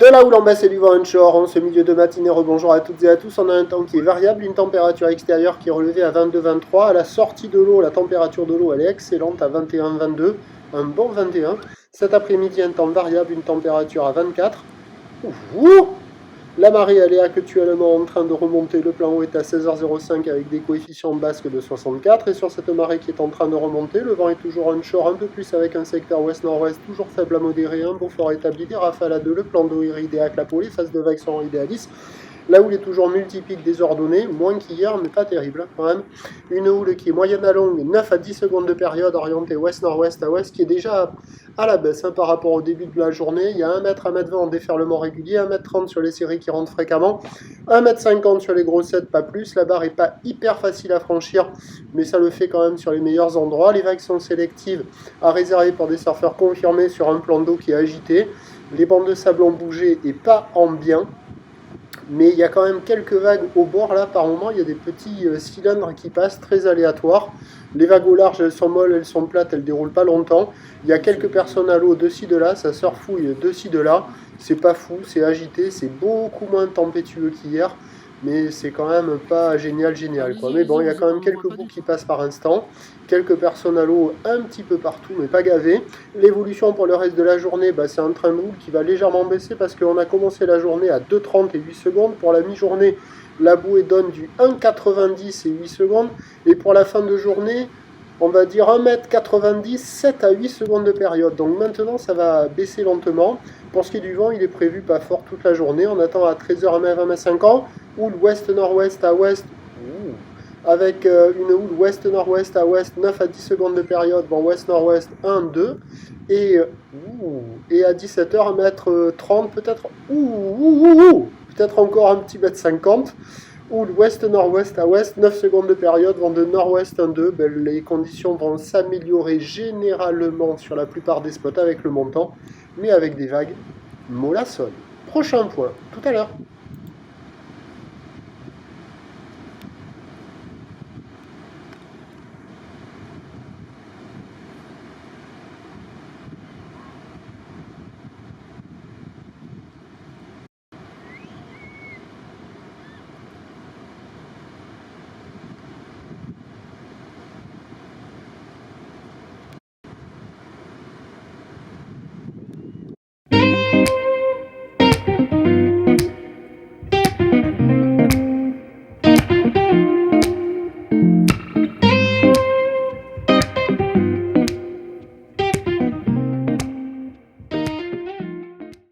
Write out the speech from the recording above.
De la houle en basse et du vent onshore, en ce milieu de matinée, rebonjour à toutes et à tous. On a un temps qui est variable, une température extérieure qui est relevée à 22-23. À la sortie de l'eau, la température de l'eau elle est excellente à 21-22, un bon 21. Cet après-midi, un temps variable, une température à 24. Ouh, la marée elle est actuellement en train de remonter, le plan haut est à 16h05 avec des coefficients basques de 64 et sur cette marée qui est en train de remonter, le vent est toujours onshore un peu plus avec un secteur ouest-nord-ouest toujours faible à modéré, un beau fort établi, des rafales à 2, le plan d'eau iridéaque, la peau, les phases de vagues sont idéalistes. La houle est toujours multipique désordonnée, moins qu'hier, mais pas terrible quand même. Une houle qui est moyenne à longue, 9 à 10 secondes de période, orientée ouest-nord-ouest à ouest, qui est déjà à la baisse par rapport au début de la journée. Il y a 1 mètre, 1 mètre 20 en déferlement régulier, 1 m 30 sur les séries qui rentrent fréquemment, 1 m 50 sur les grossettes, pas plus. La barre n'est pas hyper facile à franchir, mais ça le fait quand même sur les meilleurs endroits. Les vagues sont sélectives, à réserver pour des surfeurs confirmés sur un plan d'eau qui est agité. Les bandes de sable ont bougé et pas en bien. Mais il y a quand même quelques vagues au bord là par moment, il y a des petits cylindres qui passent très aléatoires. Les vagues au large elles sont molles, elles sont plates, elles déroulent pas longtemps. Il y a quelques personnes à l'eau de-ci de là, ça surfouille de-ci de là. C'est pas fou, c'est agité, c'est beaucoup moins tempétueux qu'hier. Mais c'est quand même pas génial quoi. Mais bon, il y a quand même quelques bouts qui passent par instant. Quelques personnes à l'eau un petit peu partout, mais pas gavées. L'évolution pour le reste de la journée, c'est un train de houle qui va légèrement baisser parce qu'on a commencé la journée à 2,30 et 8 secondes. Pour la mi-journée, la bouée donne du 1,90 et 8 secondes. Et pour la fin de journée, on va dire 1,90 m, 7 à 8 secondes de période. Donc maintenant, ça va baisser lentement. Pour ce qui est du vent, il est prévu pas fort toute la journée. On attend à 13h, 1m50, houle ouest-nord-ouest à ouest, avec une houle ouest-nord-ouest à ouest, 9 à 10 secondes de période, vent ouest-nord-ouest 1, 2. Et à 17h, 1m30, peut-être, peut-être encore un petit mètre 50. Ou l'ouest-nord-ouest à ouest, 9 secondes de période, vent de nord-ouest 1-2, les conditions vont s'améliorer généralement sur la plupart des spots avec le montant, mais avec des vagues mollassonnes. Prochain point, tout à l'heure.